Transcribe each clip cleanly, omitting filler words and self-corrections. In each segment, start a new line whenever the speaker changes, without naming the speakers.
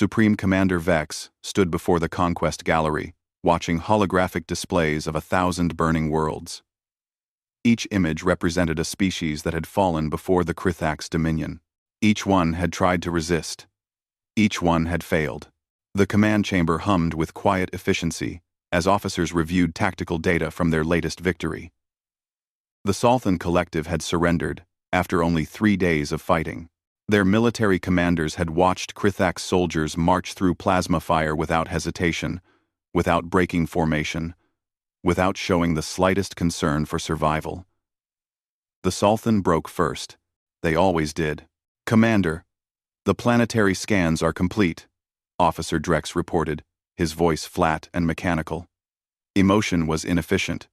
Supreme Commander Vex stood before the Conquest Gallery, watching holographic displays of 1,000 burning worlds. Each image represented a species that had fallen before the Krithak's dominion. Each one had tried to resist. Each one had failed. The command chamber hummed with quiet efficiency as officers reviewed tactical data from their latest victory. The Salthan Collective had surrendered after only 3 days of fighting. Their military commanders had watched Krithak's soldiers march through plasma fire without hesitation, without breaking formation, without showing the slightest concern for survival. The Salthan broke first. They always did. "Commander, the planetary scans are complete," Officer Drex reported, his voice flat and mechanical. Emotion was inefficient.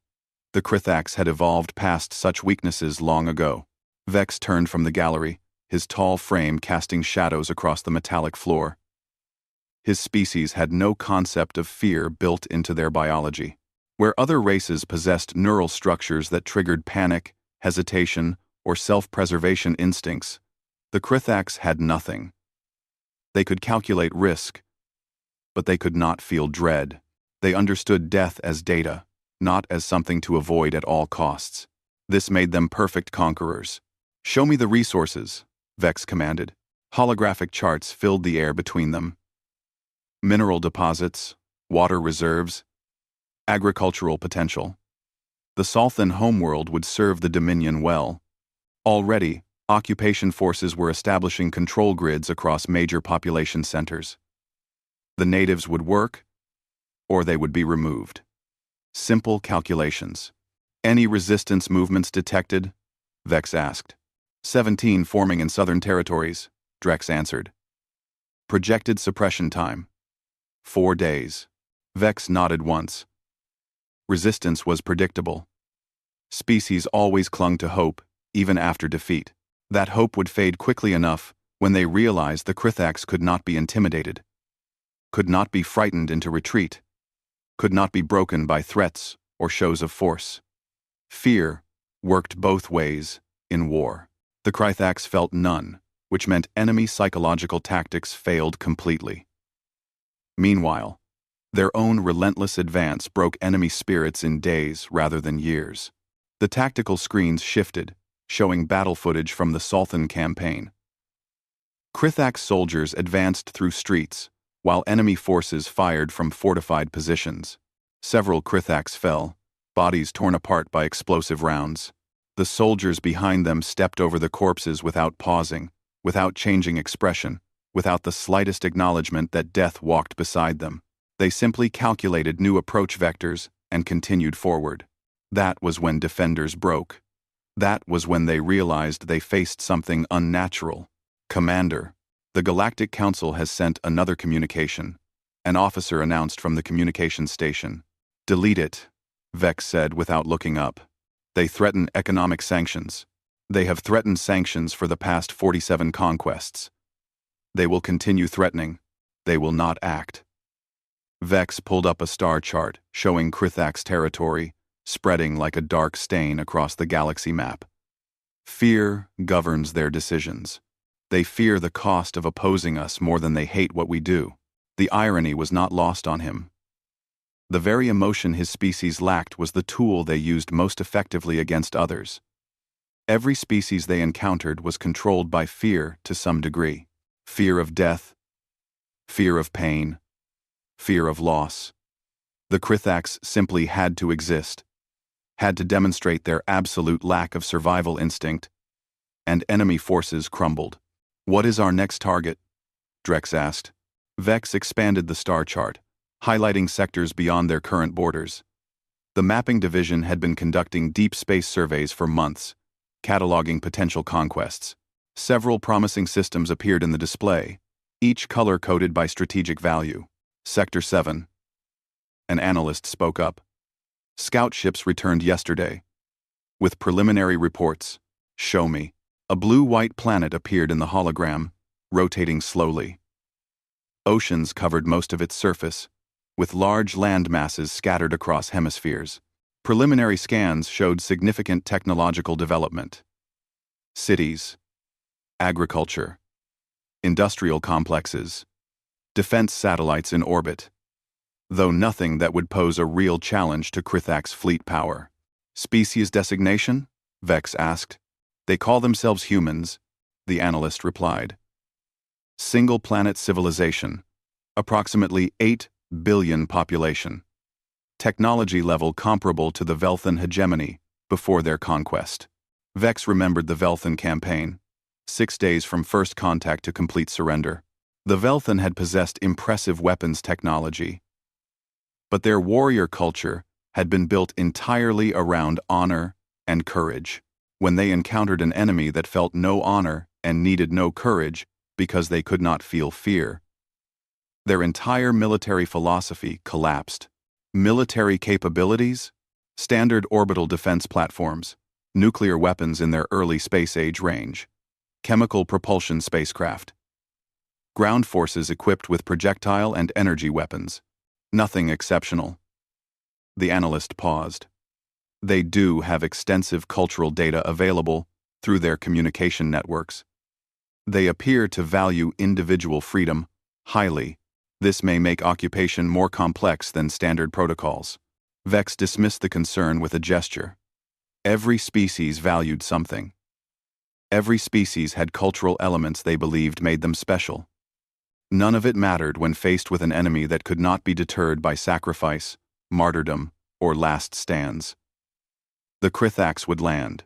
The Krithaks had evolved past such weaknesses long ago. Vex turned from the gallery, his tall frame casting shadows across the metallic floor. His species had no concept of fear built into their biology. Where other races possessed neural structures that triggered panic, hesitation, or self-preservation instincts, the Krithaks had nothing. They could calculate risk, but they could not feel dread. They understood death as data, not as something to avoid at all costs. This made them perfect conquerors. "Show me the resources," Vex commanded. Holographic charts filled the air between them. Mineral deposits, water reserves, agricultural potential. The Salthan homeworld would serve the Dominion well. Already, occupation forces were establishing control grids across major population centers. The natives would work, or they would be removed. Simple calculations. "Any resistance movements detected?" Vex asked. 17 forming in southern territories, Drex answered. "Projected suppression time. 4 days." Vex nodded once. Resistance was predictable. Species always clung to hope, even after defeat. That hope would fade quickly enough when they realized the Krithaks could not be intimidated, could not be frightened into retreat, could not be broken by threats or shows of force. Fear worked both ways in war. The Krithaks felt none, which meant enemy psychological tactics failed completely. Meanwhile, their own relentless advance broke enemy spirits in days rather than years. The tactical screens shifted, showing battle footage from the Salthan campaign. Krithak soldiers advanced through streets, while enemy forces fired from fortified positions. Several Krithaks fell, bodies torn apart by explosive rounds. The soldiers behind them stepped over the corpses without pausing, without changing expression, without the slightest acknowledgement that death walked beside them. They simply calculated new approach vectors and continued forward. That was when defenders broke. That was when they realized they faced something unnatural. "Commander, the Galactic Council has sent another communication," an officer announced from the communication station. "Delete it," Vex said without looking up. "They threaten economic sanctions. They have threatened sanctions for the past 47 conquests. They will continue threatening. They will not act." Vex pulled up a star chart showing Krithak's territory, spreading like a dark stain across the galaxy map. Fear governs their decisions. They fear the cost of opposing us more than they hate what we do. The irony was not lost on him. The very emotion his species lacked was the tool they used most effectively against others. Every species they encountered was controlled by fear to some degree. Fear of death, fear of pain, fear of loss. The Krithaks simply had to exist, had to demonstrate their absolute lack of survival instinct, and enemy forces crumbled. "What is our next target?" Drex asked. Vex expanded the star chart, highlighting sectors beyond their current borders. The mapping division had been conducting deep space surveys for months, cataloging potential conquests. Several promising systems appeared in the display, each color-coded by strategic value. "Sector 7. An analyst spoke up. "Scout ships returned yesterday. With preliminary reports. Show me." A blue-white planet appeared in the hologram, rotating slowly. Oceans covered most of its surface, with large land masses scattered across hemispheres. Preliminary scans showed significant technological development. Cities, agriculture, industrial complexes, defense satellites in orbit, though nothing that would pose a real challenge to Krithak's fleet power. Species designation? Vex asked. They call themselves humans, the analyst replied. Single-planet civilization, approximately 8 billion population. Technology level comparable to the Velthan hegemony before their conquest. Vex remembered the Velthan campaign, 6 days from first contact to complete surrender. The Velthan had possessed impressive weapons technology, but their warrior culture had been built entirely around honor and courage. When they encountered an enemy that felt no honor and needed no courage because they could not feel fear, their entire military philosophy collapsed. Military capabilities? Standard orbital defense platforms, nuclear weapons in their early space-age range, chemical propulsion spacecraft, ground forces equipped with projectile and energy weapons. Nothing exceptional. The analyst paused. They do have extensive cultural data available through their communication networks. They appear to value individual freedom highly. This may make occupation more complex than standard protocols. Vex dismissed the concern with a gesture. Every species valued something. Every species had cultural elements they believed made them special. None of it mattered when faced with an enemy that could not be deterred by sacrifice, martyrdom, or last stands. The Krithaks would land.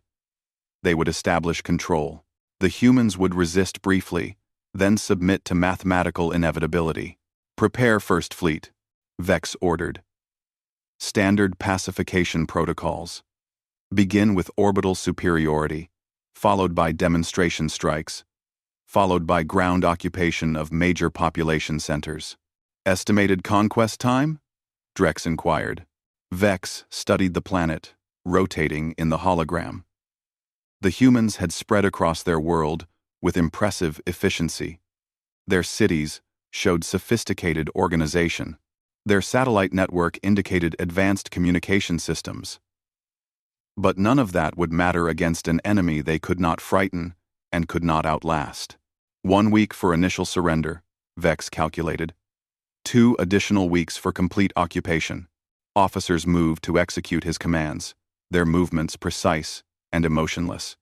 They would establish control. The humans would resist briefly, then submit to mathematical inevitability. Prepare First Fleet, Vex ordered. Standard pacification protocols. Begin with orbital superiority, followed by demonstration strikes, followed by ground occupation of major population centers. Estimated conquest time? Drex inquired. Vex studied the planet, rotating in the hologram. The humans had spread across their world with impressive efficiency. Their cities showed sophisticated organization. Their satellite network indicated advanced communication systems. But none of that would matter against an enemy they could not frighten and could not outlast. 1 week for initial surrender, Vex calculated. 2 additional weeks for complete occupation. Officers moved to execute his commands, their movements precise and emotionless.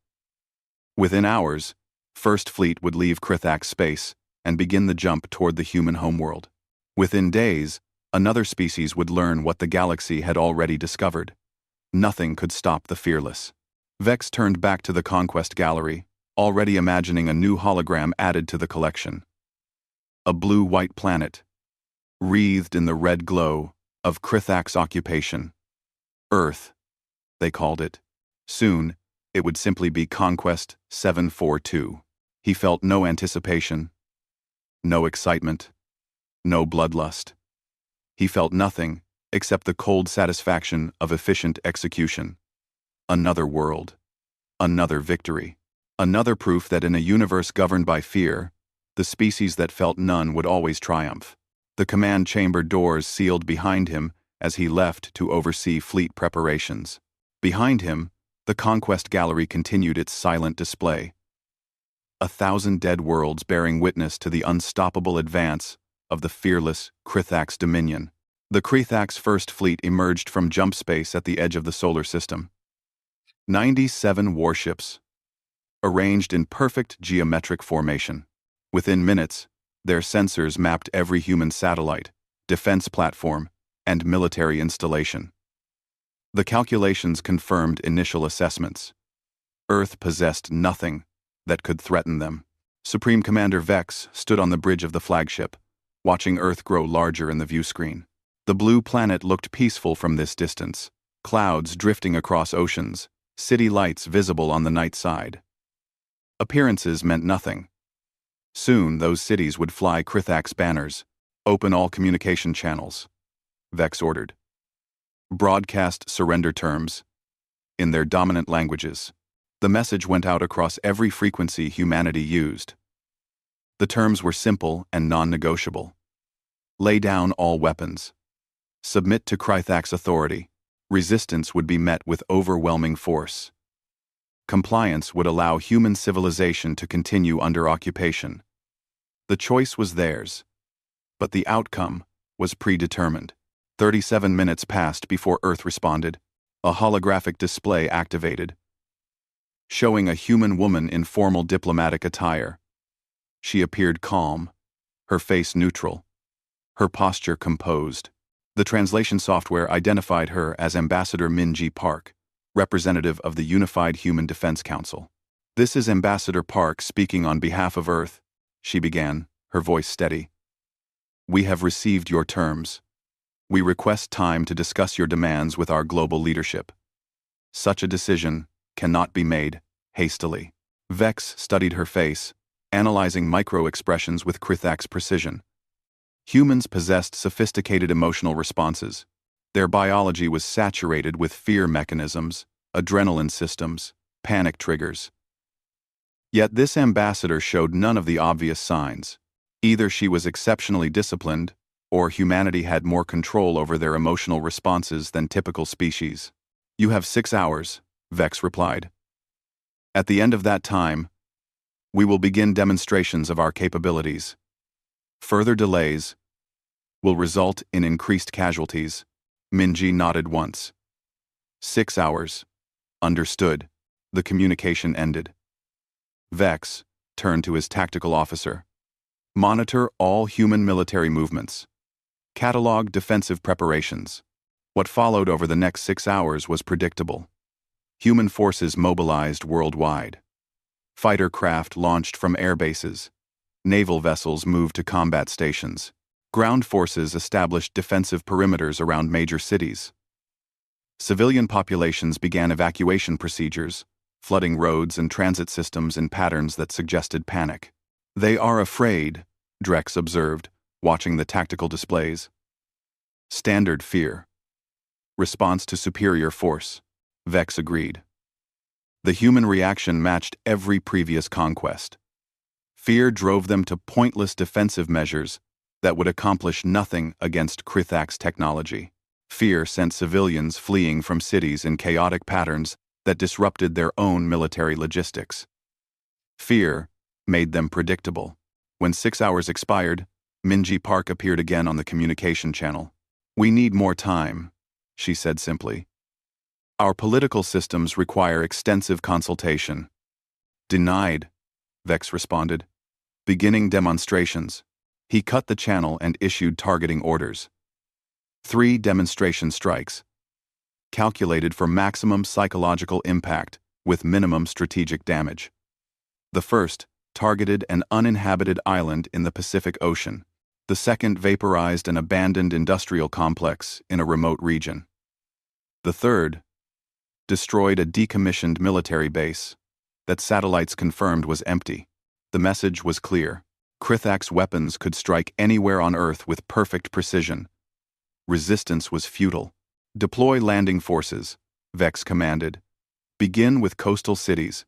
Within hours, First Fleet would leave Krithak space and begin the jump toward the human homeworld. Within days, another species would learn what the galaxy had already discovered. Nothing could stop the fearless. Vex turned back to the conquest gallery, already imagining a new hologram added to the collection. A blue-white planet, wreathed in the red glow of Krithak's occupation. Earth, they called it. Soon, it would simply be Conquest 742. He felt no anticipation, no excitement, no bloodlust. He felt nothing except the cold satisfaction of efficient execution. Another world, another victory, another proof that in a universe governed by fear, the species that felt none would always triumph. The command chamber doors sealed behind him as he left to oversee fleet preparations. Behind him, the conquest gallery continued its silent display. 1,000 dead worlds bearing witness to the unstoppable advance of the fearless Krithak's dominion. The Krithak's First Fleet emerged from jump space at the edge of the solar system. 97 warships, arranged in perfect geometric formation. Within minutes, their sensors mapped every human satellite, defense platform, and military installation. The calculations confirmed initial assessments. Earth possessed nothing that could threaten them. Supreme Commander Vex stood on the bridge of the flagship, watching Earth grow larger in the viewscreen. The blue planet looked peaceful from this distance, clouds drifting across oceans, city lights visible on the night side. Appearances meant nothing. Soon those cities would fly Krithak's banners, open all communication channels. Vex ordered. Broadcast surrender terms in their dominant languages. The message went out across every frequency humanity used. The terms were simple and non-negotiable. Lay down all weapons. Submit to Krithak's authority. Resistance would be met with overwhelming force. Compliance would allow human civilization to continue under occupation. The choice was theirs. But the outcome was predetermined. 37 minutes passed before Earth responded. A holographic display activated, showing a human woman in formal diplomatic attire. She appeared calm, her face neutral, her posture composed. The translation software identified her as Ambassador Min-Ji Park, representative of the Unified Human Defense Council. "This is Ambassador Park speaking on behalf of Earth," she began, her voice steady. "We have received your terms. We request time to discuss your demands with our global leadership. Such a decision cannot be made hastily." Vex studied her face, analyzing micro-expressions with Krithak's precision. Humans possessed sophisticated emotional responses. Their biology was saturated with fear mechanisms, adrenaline systems, panic triggers. Yet this ambassador showed none of the obvious signs. Either she was exceptionally disciplined, or humanity had more control over their emotional responses than typical species. "You have 6 hours," Vex replied. "At the end of that time, we will begin demonstrations of our capabilities. Further delays will result in increased casualties." Min-Ji nodded once. 6 hours. Understood. The communication ended. Vex turned to his tactical officer. "Monitor all human military movements. Catalog defensive preparations." What followed over the next 6 hours was predictable. Human forces mobilized worldwide. Fighter craft launched from air bases. Naval vessels moved to combat stations. Ground forces established defensive perimeters around major cities. Civilian populations began evacuation procedures, flooding roads and transit systems in patterns that suggested panic. "They are afraid," Drex observed, watching the tactical displays. "Standard fear. Response to superior force," Vex agreed. The human reaction matched every previous conquest. Fear drove them to pointless defensive measures that would accomplish nothing against Krithak's technology. Fear sent civilians fleeing from cities in chaotic patterns that disrupted their own military logistics. Fear made them predictable. When 6 hours expired, Min-Ji Park appeared again on the communication channel. "We need more time," she said simply. "Our political systems require extensive consultation." "Denied," Vex responded. "Beginning demonstrations." He cut the channel and issued targeting orders. 3 demonstration strikes, calculated for maximum psychological impact with minimum strategic damage. The first targeted an uninhabited island in the Pacific Ocean. The second vaporized an abandoned industrial complex in a remote region. The third destroyed a decommissioned military base that satellites confirmed was empty. The message was clear. Krithak's weapons could strike anywhere on Earth with perfect precision. Resistance was futile. "Deploy landing forces," Vex commanded. "Begin with coastal cities.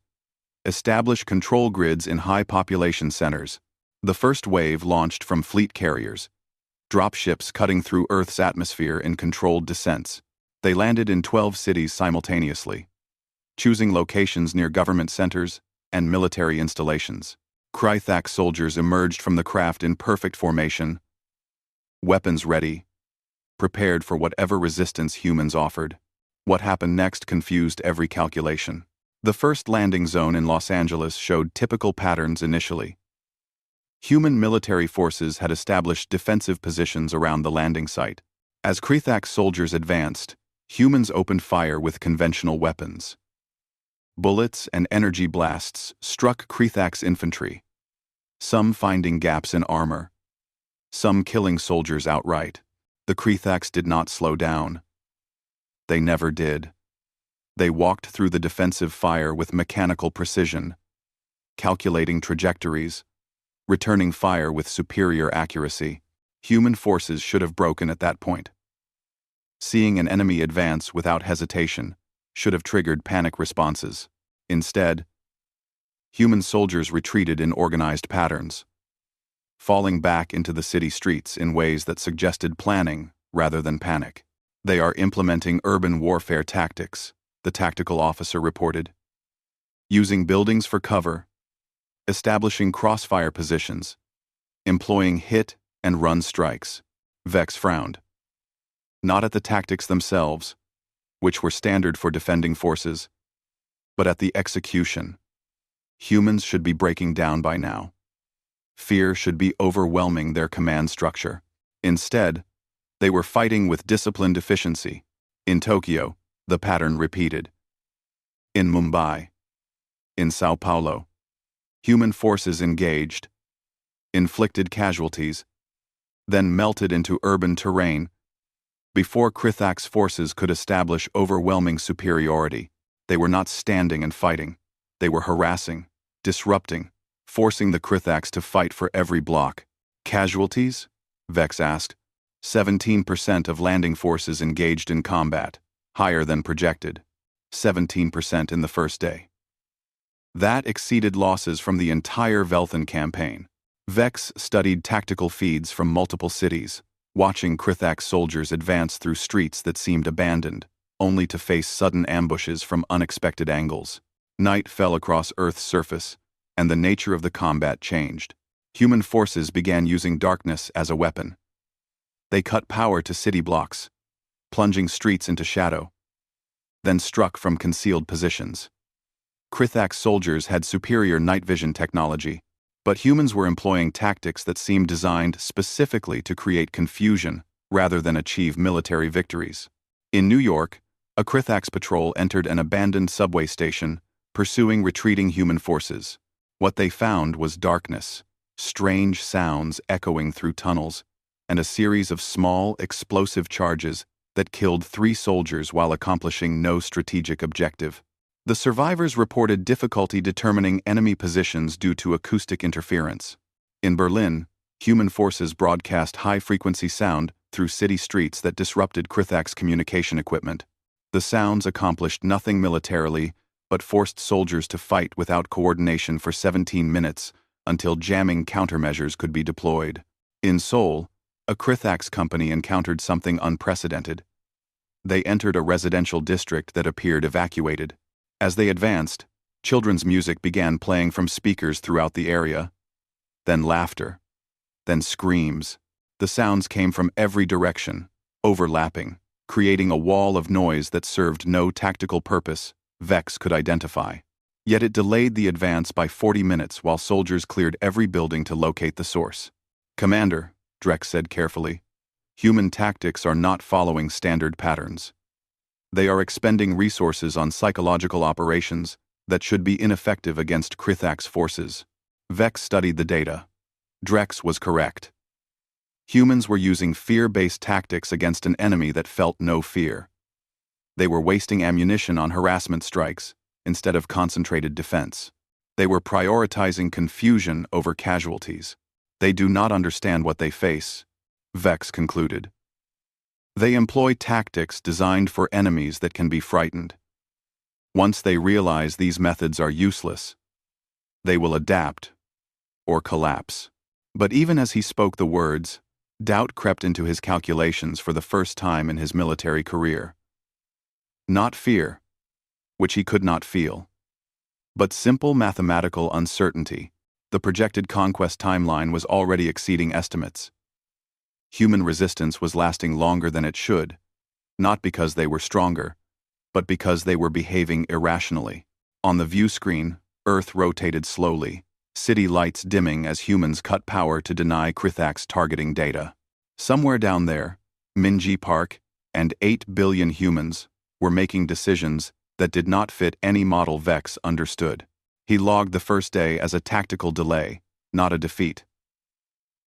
Establish control grids in high population centers." The first wave launched from fleet carriers, dropships cutting through Earth's atmosphere in controlled descents. They landed in 12 cities simultaneously, choosing locations near government centers and military installations. Krithak soldiers emerged from the craft in perfect formation, weapons ready, prepared for whatever resistance humans offered. What happened next confused every calculation. The first landing zone in Los Angeles showed typical patterns initially. Human military forces had established defensive positions around the landing site. As Krithak soldiers advanced, humans opened fire with conventional weapons. Bullets and energy blasts struck Krithak's infantry, some finding gaps in armor, some killing soldiers outright. The Krithaks did not slow down. They never did. They walked through the defensive fire with mechanical precision, calculating trajectories, returning fire with superior accuracy. Human forces should have broken at that point. Seeing an enemy advance without hesitation should have triggered panic responses. Instead, human soldiers retreated in organized patterns, falling back into the city streets in ways that suggested planning rather than panic. "They are implementing urban warfare tactics," the tactical officer reported. "Using buildings for cover, establishing crossfire positions, employing hit and run strikes. Vex frowned. Not at the tactics themselves, which were standard for defending forces, but at the execution. Humans should be breaking down by now. Fear should be overwhelming their command structure. Instead, they were fighting with disciplined efficiency. In Tokyo, the pattern repeated. In Mumbai, in Sao Paulo, human forces engaged, inflicted casualties, then melted into urban terrain. Before Krithak's forces could establish overwhelming superiority, they were not standing and fighting. They were harassing, disrupting, forcing the Krithaks to fight for every block. Casualties? Vex asked. 17% of landing forces engaged in combat, higher than projected. 17% in the first day. That exceeded losses from the entire Velthan campaign. Vex studied tactical feeds from multiple cities, watching Krithak's soldiers advance through streets that seemed abandoned, only to face sudden ambushes from unexpected angles. Night fell across Earth's surface, and the nature of the combat changed. Human forces began using darkness as a weapon. They cut power to city blocks, plunging streets into shadow, then struck from concealed positions. Krithak's soldiers had superior night vision technology, but humans were employing tactics that seemed designed specifically to create confusion rather than achieve military victories. In New York, a Krithak's patrol entered an abandoned subway station, pursuing retreating human forces. What they found was darkness, strange sounds echoing through tunnels, and a series of small, explosive charges that killed 3 soldiers while accomplishing no strategic objective. The survivors reported difficulty determining enemy positions due to acoustic interference. In Berlin, human forces broadcast high-frequency sound through city streets that disrupted Krithak's communication equipment. The sounds accomplished nothing militarily, but forced soldiers to fight without coordination for 17 minutes until jamming countermeasures could be deployed. In Seoul, a Krithak's company encountered something unprecedented. They entered a residential district that appeared evacuated. As they advanced, children's music began playing from speakers throughout the area. Then laughter. Then screams. The sounds came from every direction, overlapping, creating a wall of noise that served no tactical purpose Vex could identify. Yet it delayed the advance by 40 minutes while soldiers cleared every building to locate the source. "Commander," Drex said carefully, "human tactics are not following standard patterns. They are expending resources on psychological operations that should be ineffective against Krithak's forces." Vex studied the data. Drex was correct. Humans were using fear-based tactics against an enemy that felt no fear. They were wasting ammunition on harassment strikes instead of concentrated defense. They were prioritizing confusion over casualties. They do not understand what they face, Vex concluded. They employ tactics designed for enemies that can be frightened. Once they realize these methods are useless, they will adapt or collapse. But even as he spoke the words, doubt crept into his calculations for the first time in his military career. Not fear, which he could not feel, but simple mathematical uncertainty. The projected conquest timeline was already exceeding estimates. Human resistance was lasting longer than it should, not because they were stronger, but because they were behaving irrationally. On the view screen, Earth rotated slowly, city lights dimming as humans cut power to deny Krithak's targeting data. Somewhere down there, Minji Park and 8 billion humans were making decisions that did not fit any model Vex understood. He logged the first day as a tactical delay, not a defeat.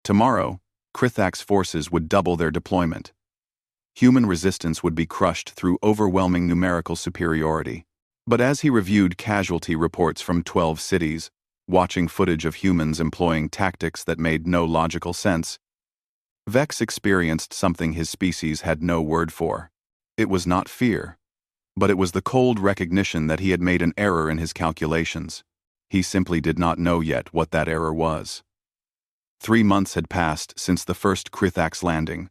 Tomorrow, Krithak's forces would double their deployment. Human resistance would be crushed through overwhelming numerical superiority. But as he reviewed casualty reports from 12 cities, watching footage of humans employing tactics that made no logical sense, Vex experienced something his species had no word for. It was not fear, but it was the cold recognition that he had made an error in his calculations. He simply did not know yet what that error was. 3 months had passed since the first Krithak's landing,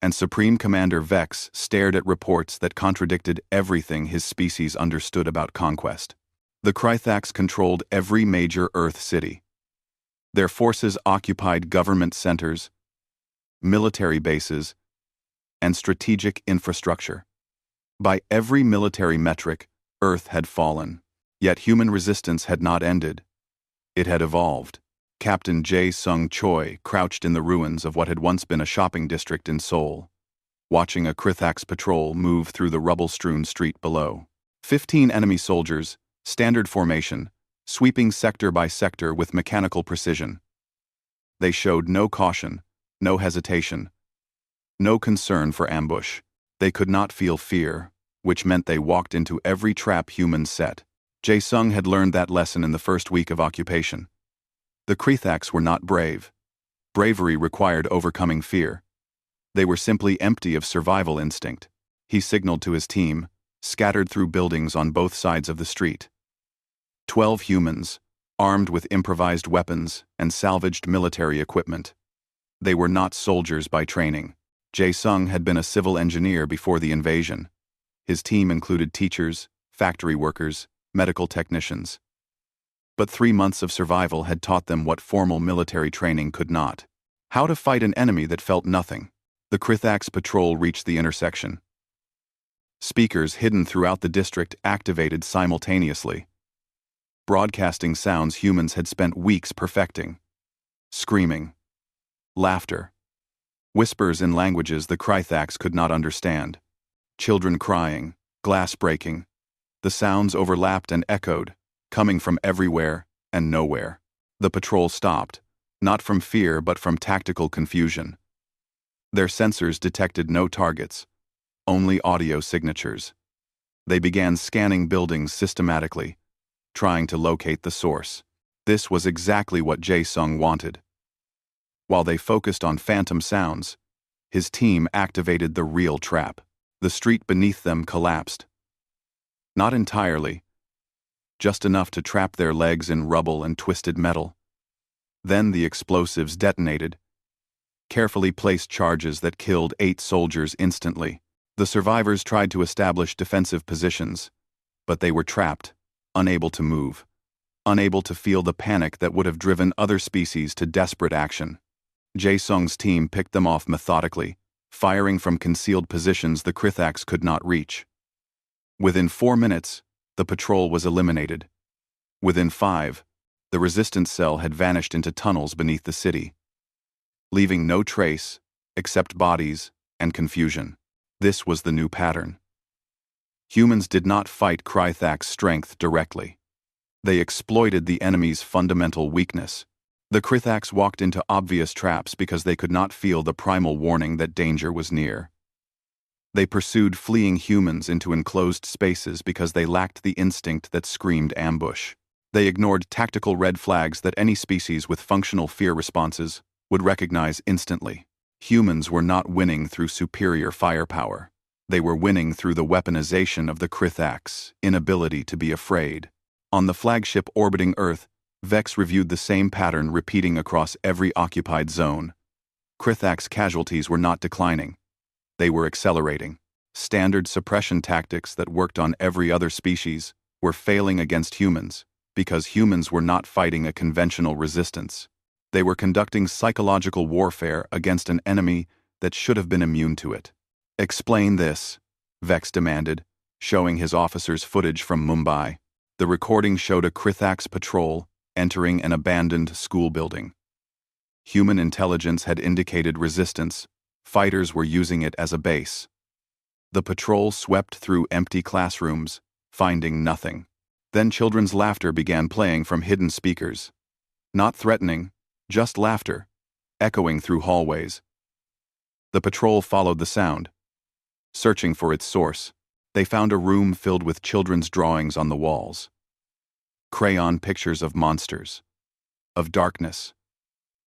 and Supreme Commander Vex stared at reports that contradicted everything his species understood about conquest. The Krithaks controlled every major Earth city. Their forces occupied government centers, military bases, and strategic infrastructure. By every military metric, Earth had fallen. Yet human resistance had not ended. It had evolved. Captain Jae-sung Choi crouched in the ruins of what had once been a shopping district in Seoul, watching a Krithax patrol move through the rubble-strewn street below. 15 enemy soldiers, standard formation, sweeping sector by sector with mechanical precision. They showed no caution, no hesitation, no concern for ambush. They could not feel fear, which meant they walked into every trap humans set. Jae-sung had learned that lesson in the first week of occupation. The Krithax were not brave. Bravery required overcoming fear. They were simply empty of survival instinct. He signaled to his team, scattered through buildings on both sides of the street. 12 humans, armed with improvised weapons and salvaged military equipment. They were not soldiers by training. Jae-sung had been a civil engineer before the invasion. His team included teachers, factory workers, medical technicians. But 3 months of survival had taught them what formal military training could not. How to fight an enemy that felt nothing. The Krithax patrol reached the intersection. Speakers hidden throughout the district activated simultaneously, broadcasting sounds humans had spent weeks perfecting. Screaming. Laughter. Whispers in languages the Krithax could not understand. Children crying, glass breaking. The sounds overlapped and echoed, coming from everywhere and nowhere. The patrol stopped, not from fear but from tactical confusion. Their sensors detected no targets, only audio signatures. They began scanning buildings systematically, trying to locate the source. This was exactly what Jae-sung wanted. While they focused on phantom sounds, his team activated the real trap. The street beneath them collapsed. Not entirely, just enough to trap their legs in rubble and twisted metal. Then the explosives detonated, carefully placed charges that killed 8 soldiers instantly. The survivors tried to establish defensive positions, but they were trapped, unable to move, unable to feel the panic that would have driven other species to desperate action. Jae-sung's team picked them off methodically, firing from concealed positions the Krithax could not reach. Within 4 minutes, the patrol was eliminated. Within 5, the resistance cell had vanished into tunnels beneath the city, leaving no trace except bodies and confusion. This was the new pattern. Humans did not fight Krithax's strength directly. They exploited the enemy's fundamental weakness. The Krithax walked into obvious traps because they could not feel the primal warning that danger was near. They pursued fleeing humans into enclosed spaces because they lacked the instinct that screamed ambush. They ignored tactical red flags that any species with functional fear responses would recognize instantly. Humans were not winning through superior firepower. They were winning through the weaponization of the Krithax's inability to be afraid. On the flagship orbiting Earth, Vex reviewed the same pattern repeating across every occupied zone. Krithax casualties were not declining. They were accelerating. Standard suppression tactics that worked on every other species were failing against humans because humans were not fighting a conventional resistance. They were conducting psychological warfare against an enemy that should have been immune to it. "Explain this," Vex demanded, showing his officers footage from Mumbai. The recording showed a Krithax patrol entering an abandoned school building. Human intelligence had indicated resistance. Fighters were using it as a base. The patrol swept through empty classrooms, finding nothing. Then children's laughter began playing from hidden speakers. Not threatening, just laughter, echoing through hallways. The patrol followed the sound. Searching for its source, they found a room filled with children's drawings on the walls. Crayon pictures of monsters, of darkness,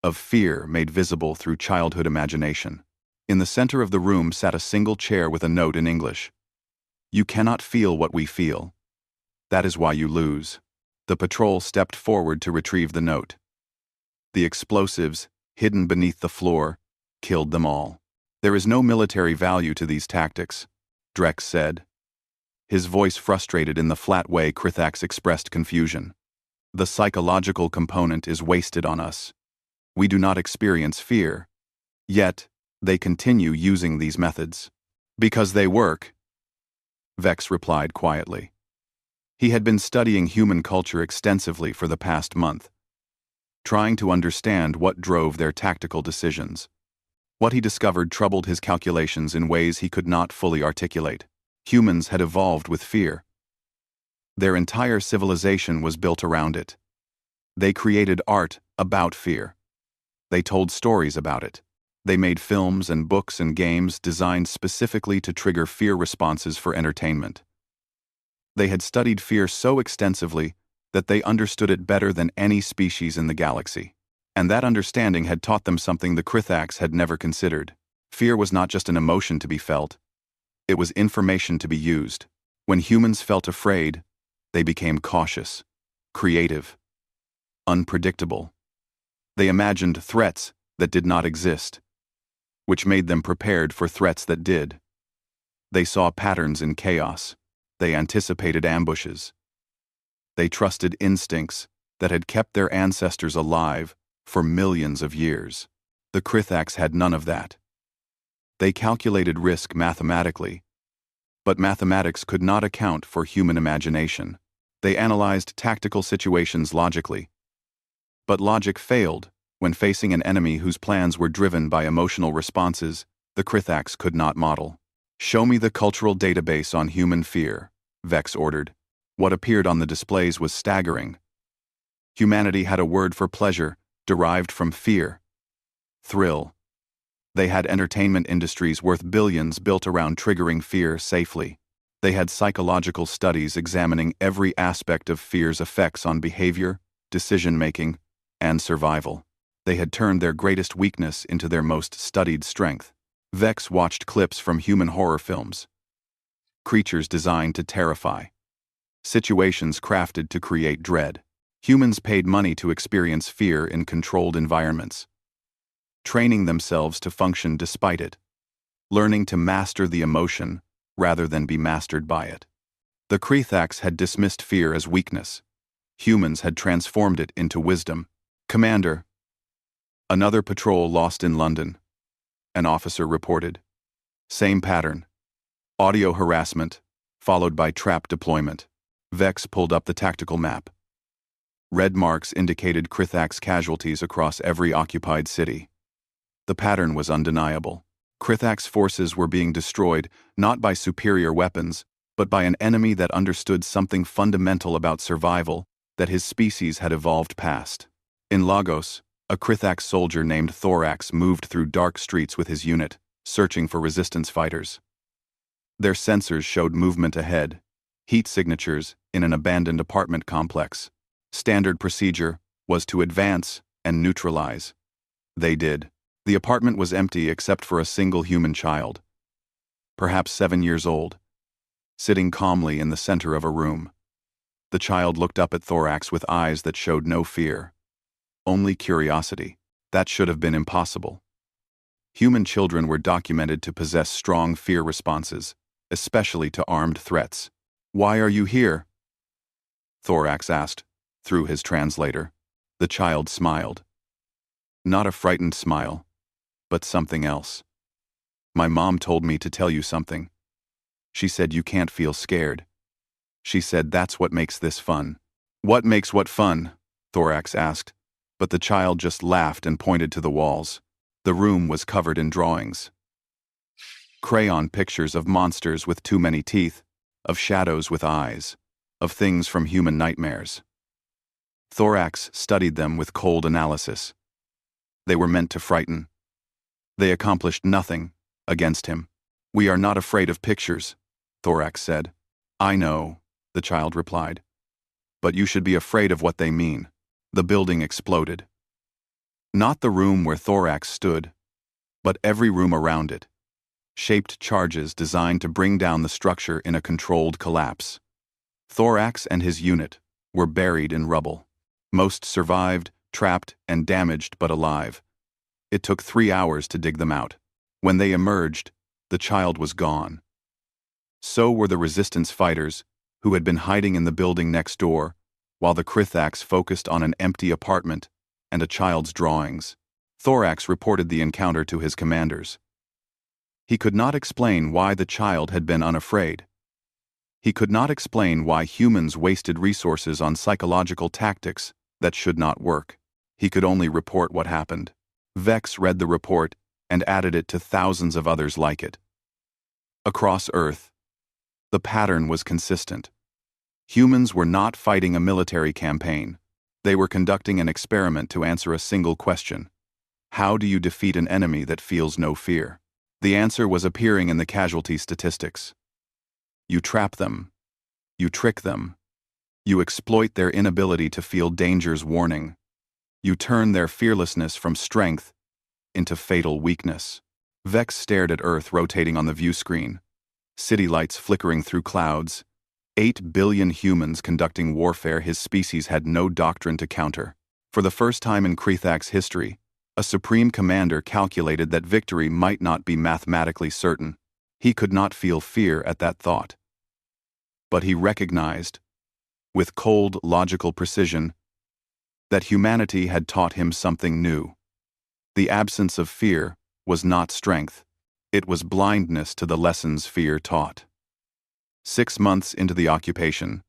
of fear made visible through childhood imagination. In the center of the room sat a single chair with a note in English. "You cannot feel what we feel. That is why you lose." The patrol stepped forward to retrieve the note. The explosives, hidden beneath the floor, killed them all. "There is no military value to these tactics," Drex said, his voice frustrated in the flat way Krithax expressed confusion. "The psychological component is wasted on us. We do not experience fear. Yet, They continue using these methods. Because they work, Vex replied quietly. He had been studying human culture extensively for the past month, trying to understand what drove their tactical decisions. What he discovered troubled his calculations in ways he could not fully articulate. Humans had evolved with fear. Their entire civilization was built around it. They created art about fear. They told stories about it. They made films and books and games designed specifically to trigger fear responses for entertainment. They had studied fear so extensively that they understood it better than any species in the galaxy. And that understanding had taught them something the Krithax had never considered. Fear was not just an emotion to be felt. It was information to be used. When humans felt afraid, they became cautious, creative, unpredictable. They imagined threats that did not exist, which made them prepared for threats that did. They saw patterns in chaos. They anticipated ambushes. They trusted instincts that had kept their ancestors alive for millions of years. The Krithax had none of that. They calculated risk mathematically, but mathematics could not account for human imagination. They analyzed tactical situations logically, but logic failed when facing an enemy whose plans were driven by emotional responses the Krithax could not model. "Show me the cultural database on human fear," Vex ordered. What appeared on the displays was staggering. Humanity had a word for pleasure derived from fear. Thrill. They had entertainment industries worth billions built around triggering fear safely. They had psychological studies examining every aspect of fear's effects on behavior, decision-making, and survival. They had turned their greatest weakness into their most studied strength. Vex watched clips from human horror films. Creatures designed to terrify. Situations crafted to create dread. Humans paid money to experience fear in controlled environments, training themselves to function despite it, learning to master the emotion rather than be mastered by it. The Krithax had dismissed fear as weakness. Humans had transformed it into wisdom. "Commander, another patrol lost in London," an officer reported. Same pattern. Audio harassment, followed by trap deployment. Vex pulled up the tactical map. Red marks indicated Krithax casualties across every occupied city. The pattern was undeniable. Krithax forces were being destroyed not by superior weapons, but by an enemy that understood something fundamental about survival that his species had evolved past. In Lagos, a Krithax soldier named Thorax moved through dark streets with his unit, searching for resistance fighters. Their sensors showed movement ahead, heat signatures in an abandoned apartment complex. Standard procedure was to advance and neutralize. They did. The apartment was empty except for a single human child, perhaps 7 years old, sitting calmly in the center of a room. The child looked up at Thorax with eyes that showed no fear, only curiosity. That should have been impossible. Human children were documented to possess strong fear responses, especially to armed threats. "Why are you here?" Thorax asked, through his translator. The child smiled. Not a frightened smile, but something else. "My mom told me to tell you something. She said you can't feel scared. She said that's what makes this fun." "What makes what fun?" Thorax asked, but the child just laughed and pointed to the walls. The room was covered in drawings. Crayon pictures of monsters with too many teeth, of shadows with eyes, of things from human nightmares. Thorax studied them with cold analysis. They were meant to frighten. They accomplished nothing against him. "We are not afraid of pictures," Thorax said. "I know," the child replied. "But you should be afraid of what they mean." The building exploded. Not the room where Thorax stood, but every room around it. Shaped charges designed to bring down the structure in a controlled collapse. Thorax and his unit were buried in rubble. Most survived, trapped, and damaged but alive. It took 3 hours to dig them out. When they emerged, the child was gone. So were the resistance fighters, who had been hiding in the building next door, while the Krithax focused on an empty apartment and a child's drawings. Thorax reported the encounter to his commanders. He could not explain why the child had been unafraid. He could not explain why humans wasted resources on psychological tactics that should not work. He could only report what happened. Vex read the report and added it to thousands of others like it. Across Earth, the pattern was consistent. Humans were not fighting a military campaign. They were conducting an experiment to answer a single question. How do you defeat an enemy that feels no fear? The answer was appearing in the casualty statistics. You trap them. You trick them. You exploit their inability to feel danger's warning. You turn their fearlessness from strength into fatal weakness. Vex stared at Earth rotating on the view screen. City lights flickering through clouds. 8 billion humans conducting warfare his species had no doctrine to counter. For the first time in Krithak's history, a supreme commander calculated that victory might not be mathematically certain. He could not feel fear at that thought. But he recognized, with cold, logical precision, that humanity had taught him something new. The absence of fear was not strength. It was blindness to the lessons fear taught. 6 months into the occupation,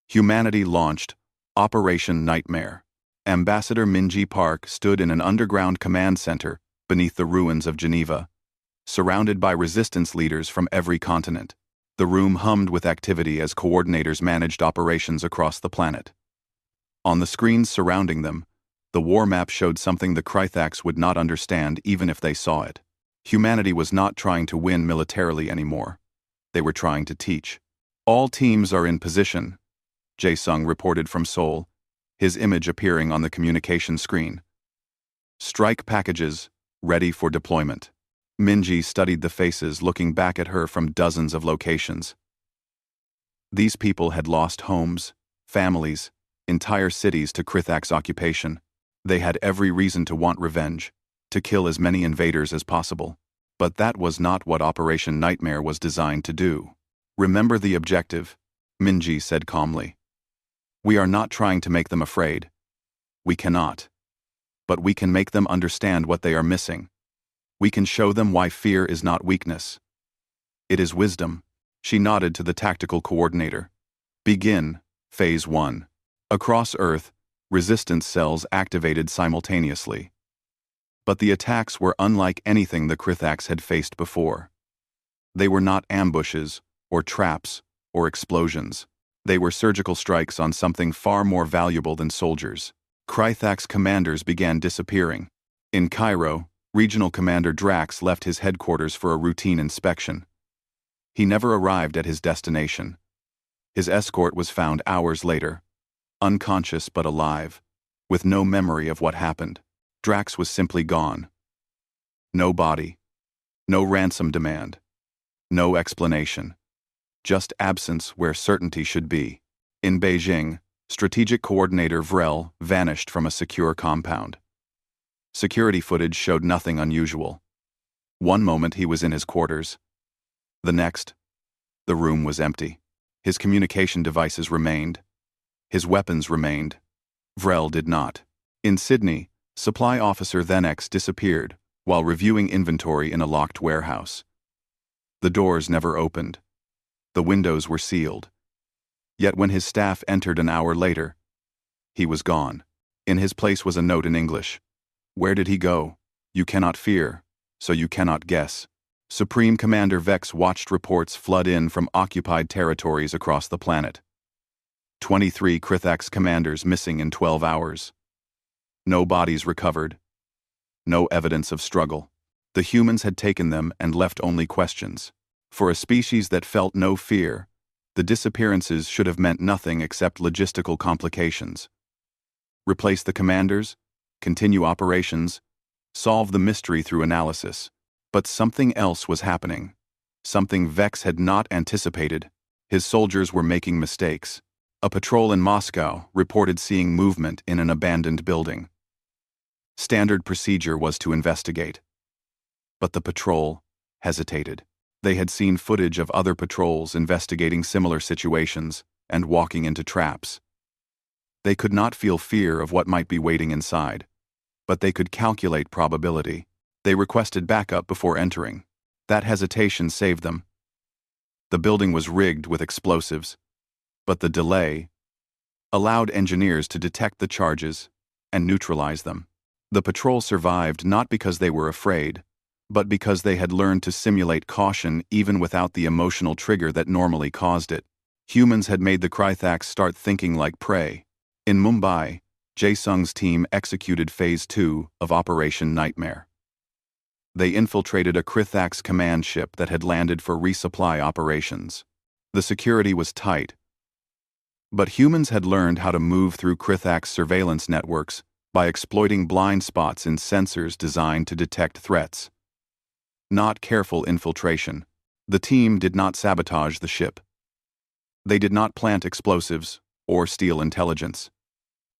humanity launched Operation Nightmare. Ambassador Minji Park stood in an underground command center beneath the ruins of Geneva, surrounded by resistance leaders from every continent. The room hummed with activity as coordinators managed operations across the planet. On the screens surrounding them, the war map showed something the Krithaks would not understand even if they saw it. Humanity was not trying to win militarily anymore. They were trying to teach. All teams are in position, Jae-sung reported from Seoul, his image appearing on the communication screen. Strike packages, ready for deployment. Minji studied the faces looking back at her from dozens of locations. These people had lost homes, families, entire cities to Krithak's occupation. They had every reason to want revenge, to kill as many invaders as possible. But that was not what Operation Nightmare was designed to do. Remember the objective, Minji said calmly. We are not trying to make them afraid. We cannot. But we can make them understand what they are missing. We can show them why fear is not weakness. It is wisdom. She nodded to the tactical coordinator. Begin, Phase 1. Across Earth, resistance cells activated simultaneously. But the attacks were unlike anything the Krithaks had faced before. They were not ambushes, or traps, or explosions. They were surgical strikes on something far more valuable than soldiers. Krithak's commanders began disappearing. In Cairo, Regional Commander Drax left his headquarters for a routine inspection. He never arrived at his destination. His escort was found hours later, unconscious but alive, with no memory of what happened. Drax was simply gone. No body, no ransom demand, no explanation. Just absence where certainty should be. In Beijing, Strategic Coordinator Vrel vanished from a secure compound. Security footage showed nothing unusual. One moment he was in his quarters. The next, the room was empty. His communication devices remained. His weapons remained. Vrel did not. In Sydney, Supply Officer Thenex disappeared while reviewing inventory in a locked warehouse. The doors never opened. The windows were sealed. Yet when his staff entered an hour later, he was gone. In his place was a note in English. Where did he go? You cannot fear, so you cannot guess. Supreme Commander Vex watched reports flood in from occupied territories across the planet. 23 Krithaks commanders missing in 12 hours. No bodies recovered. No evidence of struggle. The humans had taken them and left only questions. For a species that felt no fear, the disappearances should have meant nothing except logistical complications. Replace the commanders, continue operations, solve the mystery through analysis. But something else was happening. Something Vex had not anticipated. His soldiers were making mistakes. A patrol in Moscow reported seeing movement in an abandoned building. Standard procedure was to investigate. But the patrol hesitated. They had seen footage of other patrols investigating similar situations and walking into traps. They could not feel fear of what might be waiting inside, but they could calculate probability. They requested backup before entering. That hesitation saved them. The building was rigged with explosives, but the delay allowed engineers to detect the charges and neutralize them. The patrol survived not because they were afraid, but because they had learned to simulate caution even without the emotional trigger that normally caused it. Humans had made the Krythax start thinking like prey. In Mumbai, Jae-sung's team executed Phase 2 of Operation Nightmare. They infiltrated a Krythax command ship that had landed for resupply operations. The security was tight, but humans had learned how to move through Krythax surveillance networks by exploiting blind spots in sensors designed to detect threats. Not careful infiltration. The team did not sabotage the ship. They did not plant explosives or steal intelligence.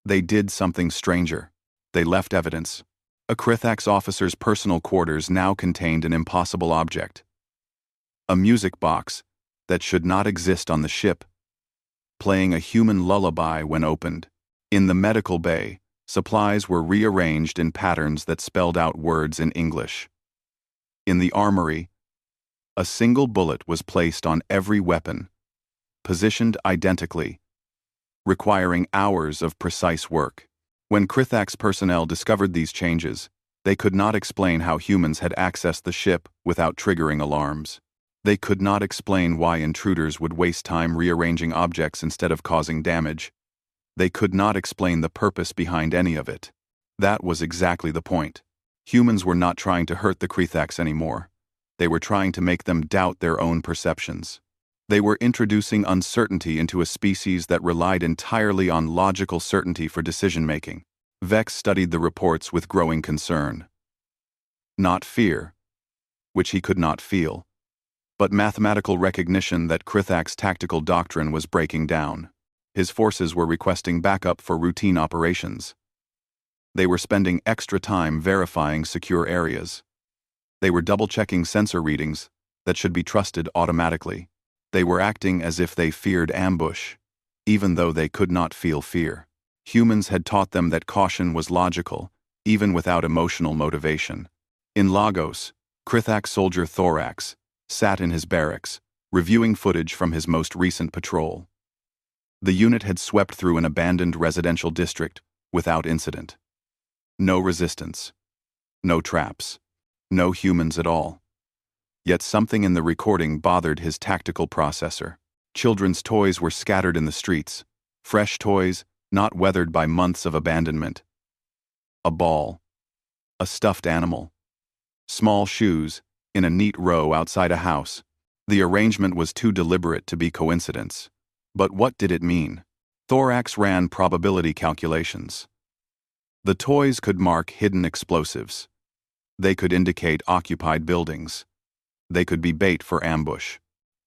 They did something stranger. They left evidence. A Krythax officer's personal quarters now contained an impossible object. A music box that should not exist on the ship, playing a human lullaby when opened. In the medical bay, supplies were rearranged in patterns that spelled out words in English. In the armory, a single bullet was placed on every weapon, positioned identically, requiring hours of precise work. When Krythax personnel discovered these changes, they could not explain how humans had accessed the ship without triggering alarms. They could not explain why intruders would waste time rearranging objects instead of causing damage. They could not explain the purpose behind any of it. That was exactly the point. Humans were not trying to hurt the Krythax anymore. They were trying to make them doubt their own perceptions. They were introducing uncertainty into a species that relied entirely on logical certainty for decision-making. Vex studied the reports with growing concern. Not fear, which he could not feel, but mathematical recognition that Krythax tactical doctrine was breaking down. His forces were requesting backup for routine operations. They were spending extra time verifying secure areas. They were double-checking sensor readings that should be trusted automatically. They were acting as if they feared ambush, even though they could not feel fear. Humans had taught them that caution was logical, even without emotional motivation. In Lagos, Krythax soldier Thorax sat in his barracks, reviewing footage from his most recent patrol. The unit had swept through an abandoned residential district without incident. No resistance. No traps. No humans at all. Yet something in the recording bothered his tactical processor. Children's toys were scattered in the streets. Fresh toys, not weathered by months of abandonment. A ball. A stuffed animal. Small shoes, in a neat row outside a house. The arrangement was too deliberate to be coincidence. But what did it mean? Thorax ran probability calculations. The toys could mark hidden explosives. They could indicate occupied buildings. They could be bait for ambush.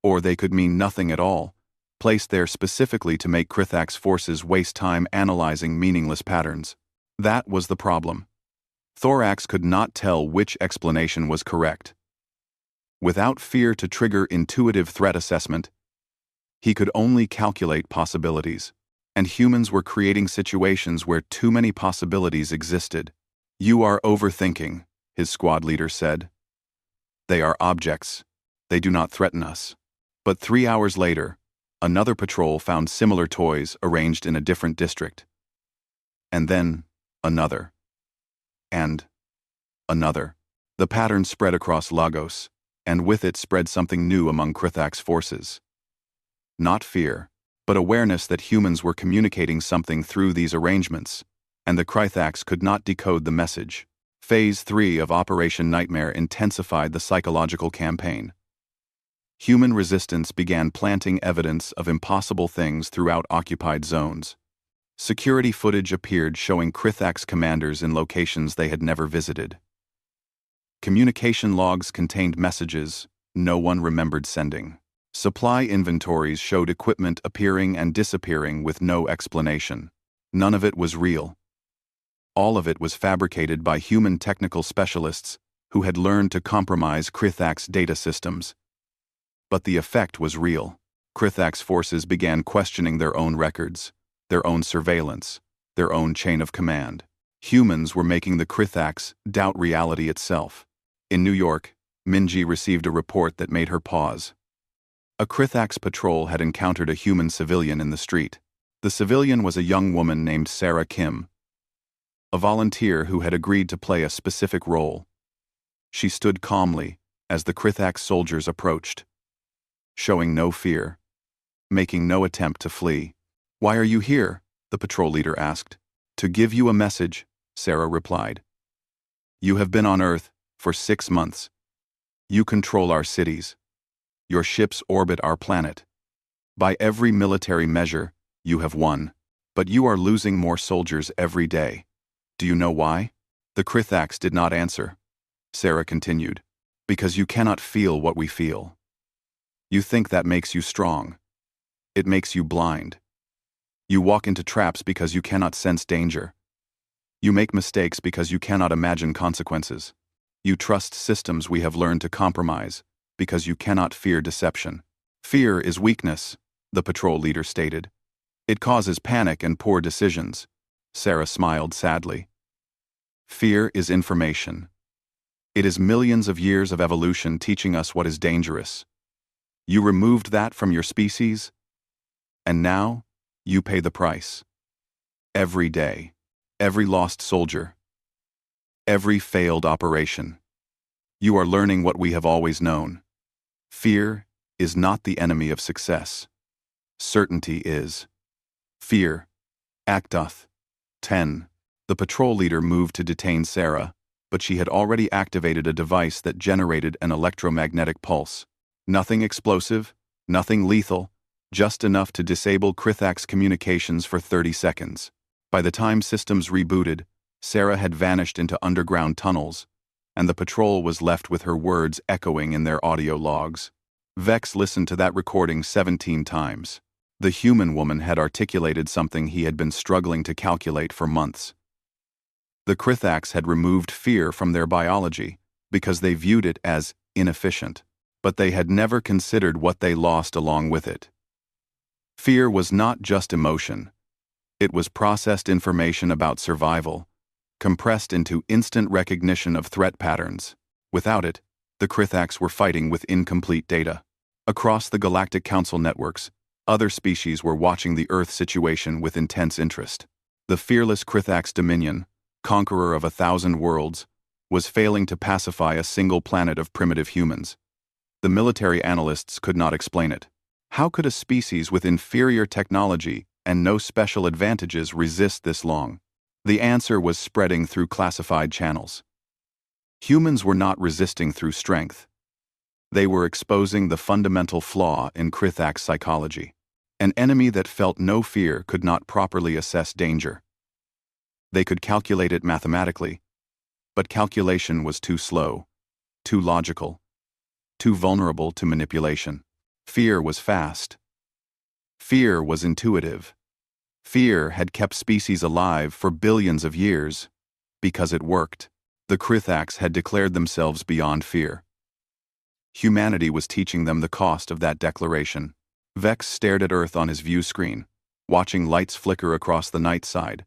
Or they could mean nothing at all, placed there specifically to make Krythax forces waste time analyzing meaningless patterns. That was the problem. Thorax could not tell which explanation was correct. Without fear to trigger intuitive threat assessment, he could only calculate possibilities. And humans were creating situations where too many possibilities existed. "You are overthinking," his squad leader said. "They are objects. They do not threaten us." But 3 hours later, another patrol found similar toys arranged in a different district. And then, another. And another. The pattern spread across Lagos, and with it spread something new among Krythax forces. Not fear, but awareness that humans were communicating something through these arrangements, and the Krythax could not decode the message. Phase 3 of Operation Nightmare intensified the psychological campaign. Human resistance began planting evidence of impossible things throughout occupied zones. Security footage appeared showing Krythax commanders in locations they had never visited. Communication logs contained messages no one remembered sending. Supply inventories showed equipment appearing and disappearing with no explanation. None of it was real. All of it was fabricated by human technical specialists who had learned to compromise Krythax data systems. But the effect was real. Krythax forces began questioning their own records, their own surveillance, their own chain of command. Humans were making the Krythax doubt reality itself. In New York, Minji received a report that made her pause. A Krithax patrol had encountered a human civilian in the street. The civilian was a young woman named Sarah Kim, a volunteer who had agreed to play a specific role. She stood calmly as the Krithax soldiers approached, showing no fear, making no attempt to flee. "Why are you here?" the patrol leader asked. "To give you a message," Sarah replied. "You have been on Earth for 6 months. You control our cities. Your ships orbit our planet. By every military measure, you have won, but you are losing more soldiers every day. Do you know why?" The Krithax did not answer. Sarah continued, "Because you cannot feel what we feel. You think that makes you strong. It makes you blind. You walk into traps because you cannot sense danger. You make mistakes because you cannot imagine consequences. You trust systems we have learned to compromise because you cannot fear deception. Fear is weakness," the patrol leader stated. "It causes panic and poor decisions." Sarah smiled sadly. "Fear is information. It is millions of years of evolution teaching us what is dangerous. You removed that from your species, and now you pay the price. Every day, every lost soldier, every failed operation. You are learning what we have always known. Fear is not the enemy of success. Certainty is. Fear acteth. 10. The patrol leader moved to detain Sarah, but she had already activated a device that generated an electromagnetic pulse. Nothing explosive, nothing lethal, just enough to disable Krithax communications for 30 seconds. By the time systems rebooted, Sarah had vanished into underground tunnels, and the patrol was left with her words echoing in their audio logs. Vex listened to that recording 17 times. The human woman had articulated something he had been struggling to calculate for months. The Krithax had removed fear from their biology because they viewed it as inefficient, but they had never considered what they lost along with it. Fear was not just emotion. It was processed information about survival, compressed into instant recognition of threat patterns. Without it, the Krithax were fighting with incomplete data. Across the Galactic Council networks, other species were watching the Earth situation with intense interest. The fearless Krithax Dominion, conqueror of 1,000 worlds, was failing to pacify a single planet of primitive humans. The military analysts could not explain it. How could a species with inferior technology and no special advantages resist this long? The answer was spreading through classified channels. Humans were not resisting through strength. They were exposing the fundamental flaw in Krithax psychology. An enemy that felt no fear could not properly assess danger. They could calculate it mathematically, but calculation was too slow, too logical, too vulnerable to manipulation. Fear was fast. Fear was intuitive. Fear had kept species alive for billions of years because it worked. The Krithax had declared themselves beyond fear. Humanity was teaching them the cost of that declaration. Vex stared at Earth on his view screen, watching lights flicker across the night side,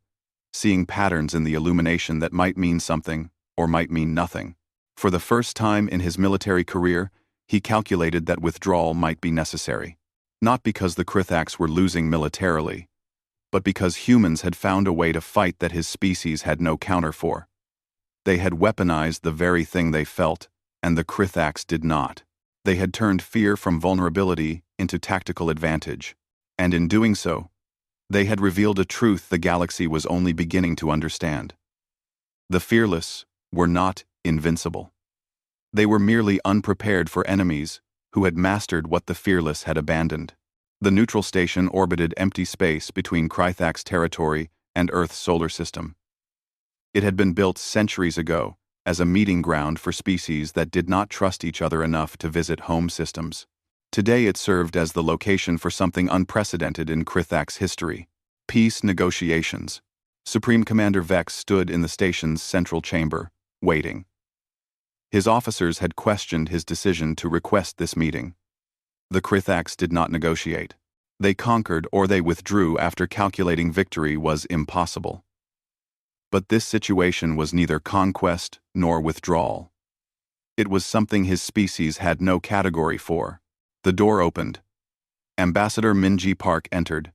seeing patterns in the illumination that might mean something or might mean nothing. For the first time in his military career, he calculated that withdrawal might be necessary. Not because the Krithax were losing militarily, but because humans had found a way to fight that his species had no counter for. They had weaponized the very thing they felt, and the Krithax did not. They had turned fear from vulnerability into tactical advantage, and in doing so, they had revealed a truth the galaxy was only beginning to understand. The fearless were not invincible. They were merely unprepared for enemies who had mastered what the fearless had abandoned. The neutral station orbited empty space between Krithax territory and Earth's solar system. It had been built centuries ago as a meeting ground for species that did not trust each other enough to visit home systems. Today it served as the location for something unprecedented in Krithax history: peace negotiations. Supreme Commander Vex stood in the station's central chamber, waiting. His officers had questioned his decision to request this meeting. The Krithax did not negotiate. They conquered or they withdrew after calculating victory was impossible. But this situation was neither conquest nor withdrawal. It was something his species had no category for. The door opened. Ambassador Minji Park entered,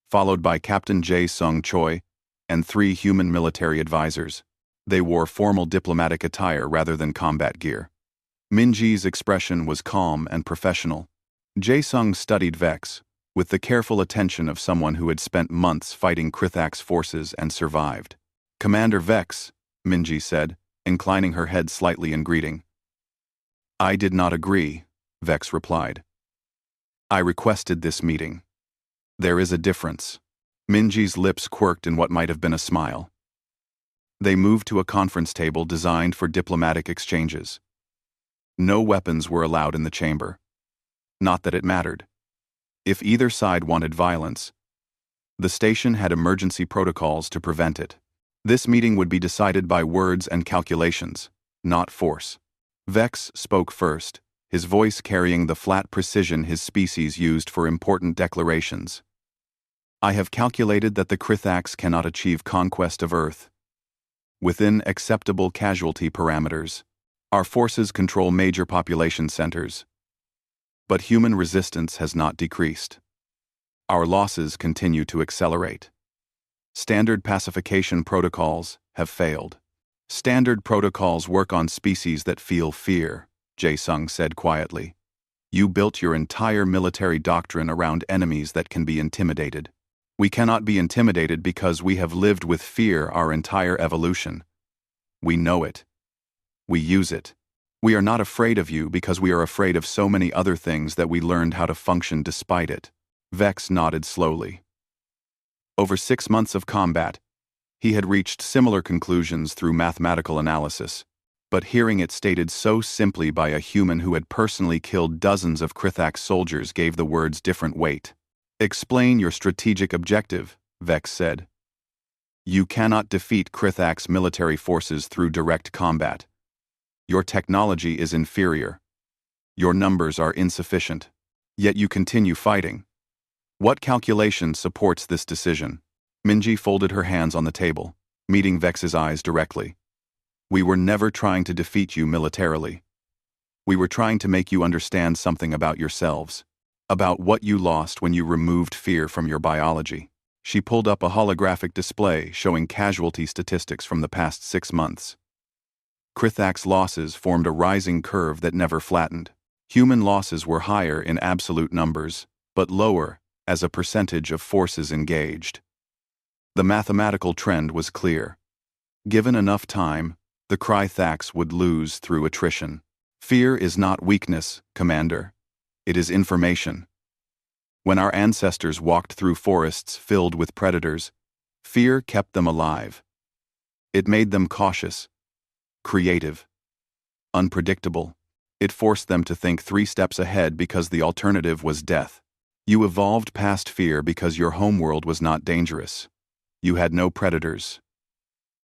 followed by Captain Jae Sung Choi and 3 human military advisors. They wore formal diplomatic attire rather than combat gear. Minji's expression was calm and professional. Jae Sung studied Vex, with the careful attention of someone who had spent months fighting Krithak's forces and survived. "Commander Vex," Minji said, inclining her head slightly in greeting. "I did not agree," Vex replied. "I requested this meeting. There is a difference." Minji's lips quirked in what might have been a smile. They moved to a conference table designed for diplomatic exchanges. No weapons were allowed in the chamber. Not that it mattered. If either side wanted violence, the station had emergency protocols to prevent it. This meeting would be decided by words and calculations, not force. Vex spoke first, his voice carrying the flat precision his species used for important declarations. "I have calculated that the Krithaks cannot achieve conquest of Earth within acceptable casualty parameters. Our forces control major population centers, but human resistance has not decreased. Our losses continue to accelerate. Standard pacification protocols have failed." "Standard protocols work on species that feel fear," Jae Sung said quietly. "You built your entire military doctrine around enemies that can be intimidated. We cannot be intimidated because we have lived with fear our entire evolution. We know it. We use it. We are not afraid of you because we are afraid of so many other things that we learned how to function despite it." Vex nodded slowly. Over 6 months of combat, he had reached similar conclusions through mathematical analysis, but hearing it stated so simply by a human who had personally killed dozens of Krithak soldiers gave the words different weight. "Explain your strategic objective," Vex said. "You cannot defeat Krithak's military forces through direct combat. Your technology is inferior. Your numbers are insufficient. Yet you continue fighting. What calculation supports this decision?" Minji folded her hands on the table, meeting Vex's eyes directly. "We were never trying to defeat you militarily. We were trying to make you understand something about yourselves, about what you lost when you removed fear from your biology." She pulled up a holographic display showing casualty statistics from the past 6 months. Krithak's losses formed a rising curve that never flattened. Human losses were higher in absolute numbers, but lower as a percentage of forces engaged. The mathematical trend was clear. Given enough time, the Krithaks would lose through attrition. "Fear is not weakness, Commander. It is information. When our ancestors walked through forests filled with predators, fear kept them alive. It made them cautious, creative, unpredictable. It forced them to think 3 steps ahead because the alternative was death. You evolved past fear because your homeworld was not dangerous. You had no predators,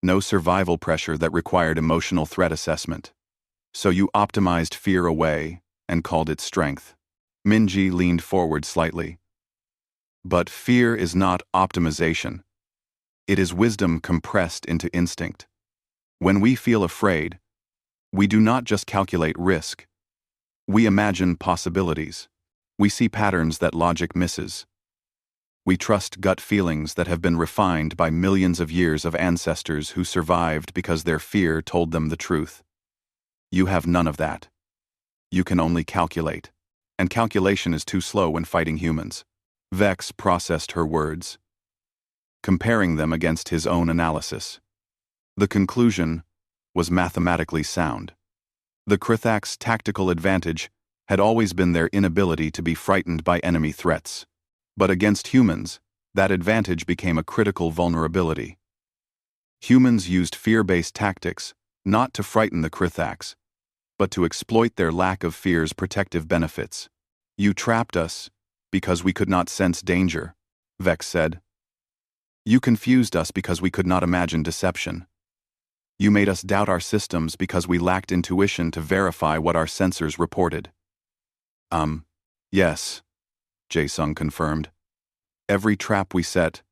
no survival pressure that required emotional threat assessment. So you optimized fear away and called it strength." Minji leaned forward slightly. "But fear is not optimization. It is wisdom compressed into instinct. When we feel afraid, we do not just calculate risk. We imagine possibilities. We see patterns that logic misses. We trust gut feelings that have been refined by millions of years of ancestors who survived because their fear told them the truth. You have none of that. You can only calculate, and calculation is too slow when fighting humans." Vex processed her words, comparing them against his own analysis. The conclusion was mathematically sound. The Krithak's tactical advantage had always been their inability to be frightened by enemy threats. But against humans, that advantage became a critical vulnerability. Humans used fear-based tactics, not to frighten the Krithaks, but to exploit their lack of fear's protective benefits. "You trapped us because we could not sense danger," Vex said. "You confused us because we could not imagine deception. You made us doubt our systems because we lacked intuition to verify what our sensors reported." Yes," Jae Sung confirmed. "Every trap we set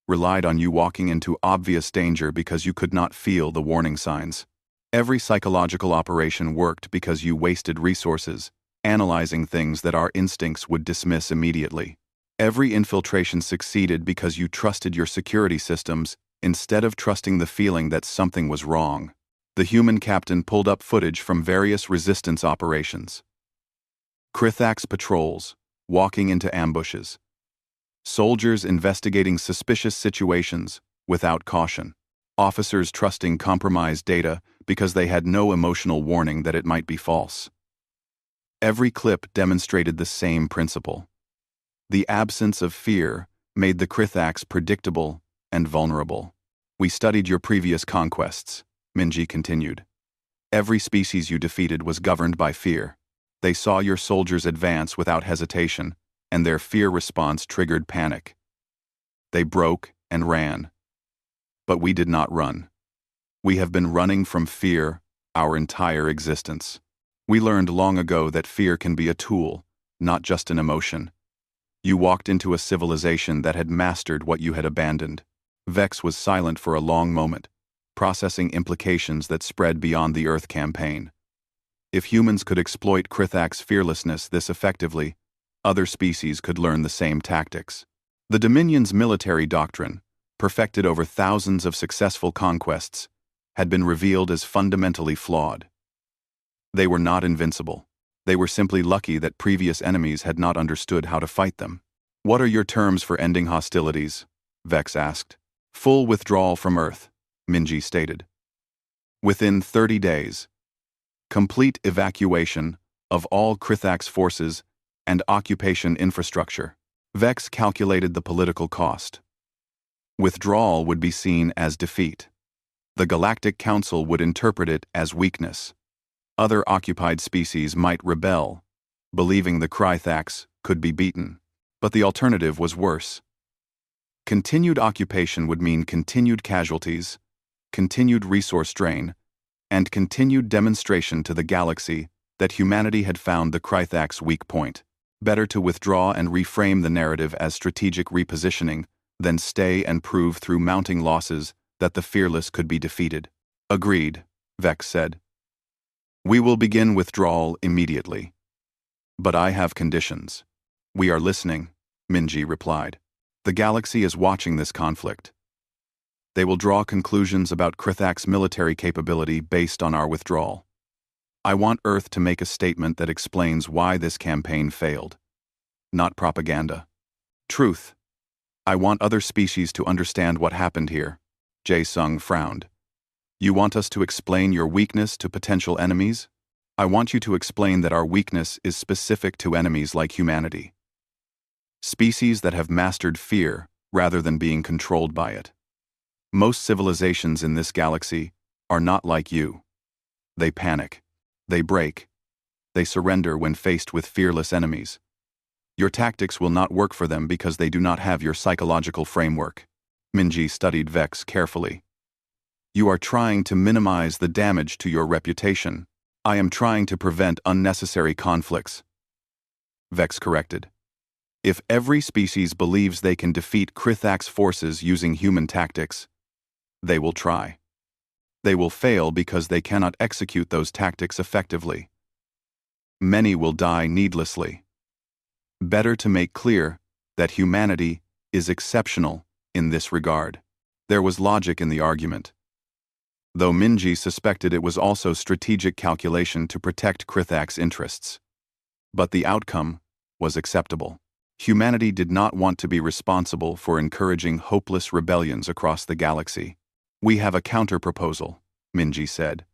relied on you walking into obvious danger because you could not feel the warning signs. Every psychological operation worked because you wasted resources, analyzing things that our instincts would dismiss immediately. Every infiltration succeeded because you trusted your security systems instead of trusting the feeling that something was wrong. The human captain pulled up footage from various resistance operations. Krithax patrols, walking into ambushes. Soldiers investigating suspicious situations without caution. Officers trusting compromised data because they had no emotional warning that it might be false. Every clip demonstrated the same principle. The absence of fear made the Krithax predictable and vulnerable. We studied your previous conquests, Minji continued. Every species you defeated was governed by fear. They saw your soldiers advance without hesitation, and their fear response triggered panic. They broke and ran. But we did not run. We have been running from fear our entire existence. We learned long ago that fear can be a tool, not just an emotion. You walked into a civilization that had mastered what you had abandoned. Vex was silent for a long moment, processing implications that spread beyond the Earth campaign. If humans could exploit Krithax's fearlessness this effectively, other species could learn the same tactics. The Dominion's military doctrine, perfected over thousands of successful conquests, had been revealed as fundamentally flawed. They were not invincible. They were simply lucky that previous enemies had not understood how to fight them. "What are your terms for ending hostilities?" Vex asked. "Full withdrawal from Earth," Minji stated. "Within 30 days. Complete evacuation of all Krithax forces and occupation infrastructure." Vex calculated the political cost. Withdrawal would be seen as defeat. The Galactic Council would interpret it as weakness. Other occupied species might rebel, believing the Krithax could be beaten. But the alternative was worse. Continued occupation would mean continued casualties, continued resource drain, and continued demonstration to the galaxy that humanity had found the Krithax's weak point. Better to withdraw and reframe the narrative as strategic repositioning than stay and prove through mounting losses that the fearless could be defeated. "Agreed," Vex said. "We will begin withdrawal immediately. But I have conditions." "We are listening," Minji replied. "The galaxy is watching this conflict. They will draw conclusions about Krithax's military capability based on our withdrawal. I want Earth to make a statement that explains why this campaign failed. Not propaganda. Truth. I want other species to understand what happened here." Jae-sung frowned. "You want us to explain your weakness to potential enemies? I want you to explain that our weakness is specific to enemies like humanity. Species that have mastered fear rather than being controlled by it. Most civilizations in this galaxy are not like you. They panic. They break. They surrender when faced with fearless enemies. Your tactics will not work for them because they do not have your psychological framework." Minji studied Vex carefully. "You are trying to minimize the damage to your reputation. I am trying to prevent unnecessary conflicts." Vex corrected. "If every species believes they can defeat Krithax forces using human tactics, they will try. They will fail because they cannot execute those tactics effectively. Many will die needlessly. Better to make clear that humanity is exceptional in this regard." There was logic in the argument, though Minji suspected it was also strategic calculation to protect Krithax's interests. But the outcome was acceptable. Humanity did not want to be responsible for encouraging hopeless rebellions across the galaxy. "We have a counter-proposal," Minji said.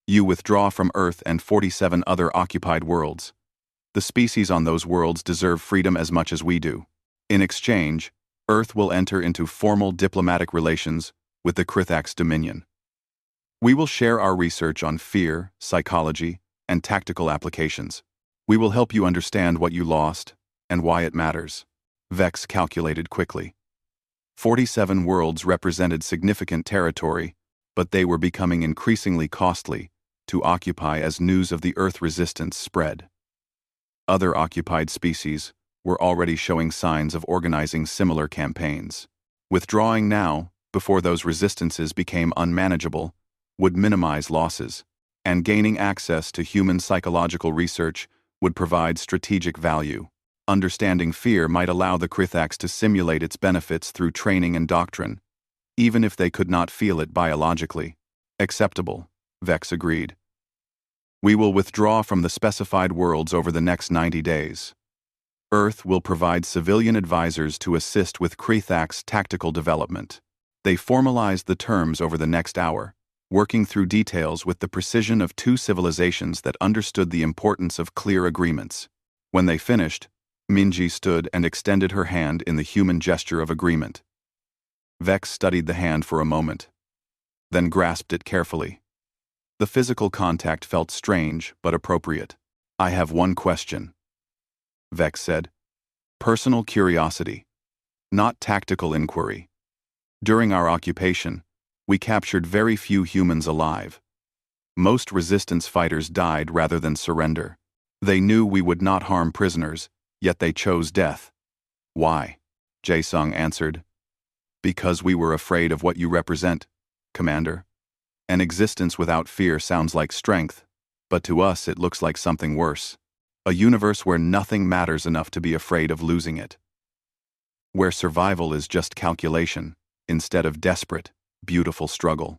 "You withdraw from Earth and 47 other occupied worlds. The species on those worlds deserve freedom as much as we do. In exchange, Earth will enter into formal diplomatic relations with the Krithax Dominion. We will share our research on fear, psychology, and tactical applications. We will help you understand what you lost and why it matters." Vex calculated quickly. 47 worlds represented significant territory, but they were becoming increasingly costly to occupy as news of the Earth resistance spread. Other occupied species were already showing signs of organizing similar campaigns. Withdrawing now, before those resistances became unmanageable, would minimize losses, and gaining access to human psychological research would provide strategic value. Understanding fear might allow the Krithax to simulate its benefits through training and doctrine, even if they could not feel it biologically. Acceptable, Vex agreed. We will withdraw from the specified worlds over the next 90 days. Earth will provide civilian advisors to assist with Krithax tactical development. They formalized the terms over the next hour, working through details with the precision of two civilizations that understood the importance of clear agreements. When they finished, Minji stood and extended her hand in the human gesture of agreement. Vex studied the hand for a moment, then grasped it carefully. The physical contact felt strange but appropriate. I have one question, Vex said. Personal curiosity, not tactical inquiry. During our occupation, we captured very few humans alive. Most resistance fighters died rather than surrender. They knew we would not harm prisoners, yet they chose death. Why? Jae-sung answered. Because we were afraid of what you represent, Commander. An existence without fear sounds like strength, but to us it looks like something worse. A universe where nothing matters enough to be afraid of losing it. Where survival is just calculation, instead of desperate, beautiful struggle.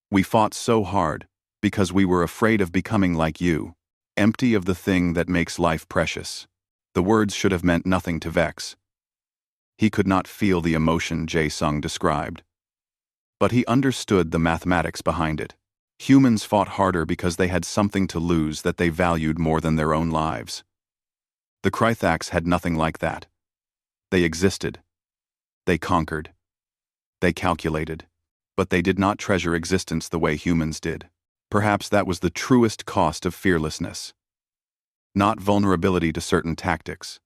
We fought so hard, because we were afraid of becoming like you, empty of the thing that makes life precious. The words should have meant nothing to Vex. He could not feel the emotion Jae-sung described. But he understood the mathematics behind it. Humans fought harder because they had something to lose that they valued more than their own lives. The Krithax had nothing like that. They existed. They conquered. They calculated. But they did not treasure existence the way humans did. Perhaps that was the truest cost of fearlessness. Not vulnerability to certain tactics,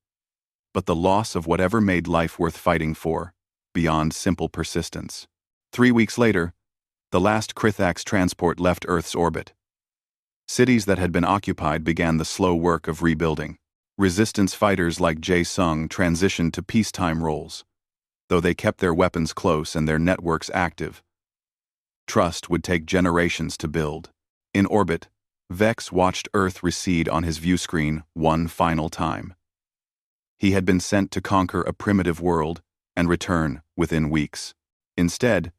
but the loss of whatever made life worth fighting for, beyond simple persistence. 3 weeks later, the last Krithax transport left Earth's orbit. Cities that had been occupied began the slow work of rebuilding. Resistance fighters like Jae-sung transitioned to peacetime roles, though they kept their weapons close and their networks active. Trust would take generations to build. In orbit, Vex watched Earth recede on his viewscreen one final time. He had been sent to conquer a primitive world and return within weeks. Instead,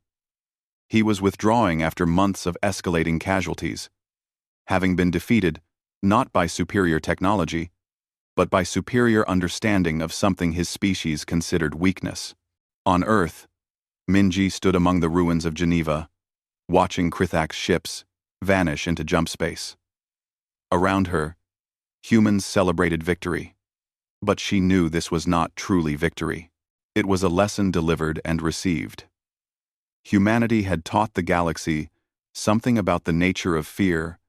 he was withdrawing after months of escalating casualties, having been defeated not by superior technology, but by superior understanding of something his species considered weakness. On Earth, Minji stood among the ruins of Geneva, watching Krithax ships vanish into jump space. Around her, humans celebrated victory. But she knew this was not truly victory. It was a lesson delivered and received. Humanity had taught the galaxy something about the nature of fear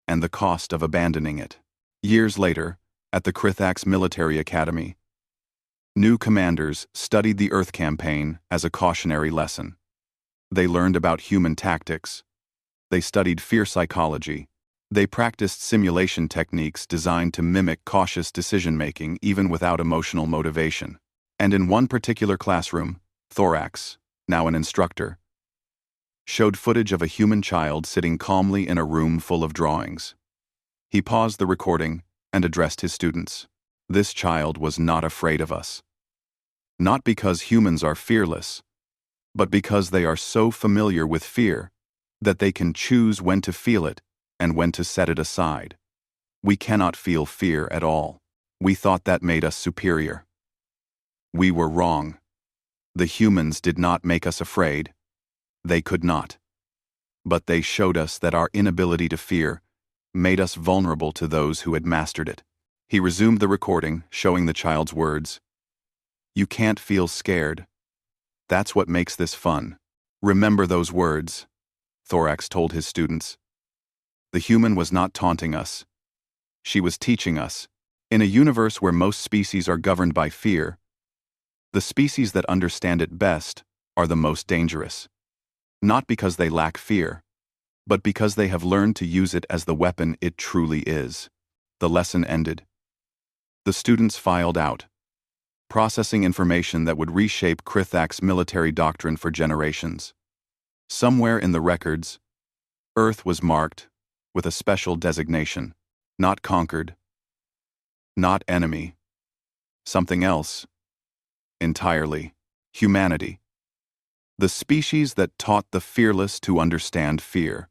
and the cost of abandoning it. Years later, at the Krithax Military Academy, new commanders studied the Earth campaign as a cautionary lesson. They learned about human tactics. They studied fear psychology. They practiced simulation techniques designed to mimic cautious decision-making even without emotional motivation. And in one particular classroom, Thorax, now an instructor, showed footage of a human child sitting calmly in a room full of drawings. He paused the recording and addressed his students. This child was not afraid of us. Not because humans are fearless, but because they are so familiar with fear that they can choose when to feel it and when to set it aside. We cannot feel fear at all. We thought that made us superior. We were wrong. The humans did not make us afraid. They could not. But they showed us that our inability to fear made us vulnerable to those who had mastered it. He resumed the recording, showing the child's words. You can't feel scared. That's what makes this fun. Remember those words, Thorax told his students. The human was not taunting us. She was teaching us. In a universe where most species are governed by fear, the species that understand it best are the most dangerous. Not because they lack fear, but because they have learned to use it as the weapon it truly is. The lesson ended. The students filed out, processing information that would reshape Krithax military doctrine for generations. Somewhere in the records, Earth was marked with a special designation, not conquered, not enemy, something else, entirely, humanity. The species that taught the fearless to understand fear.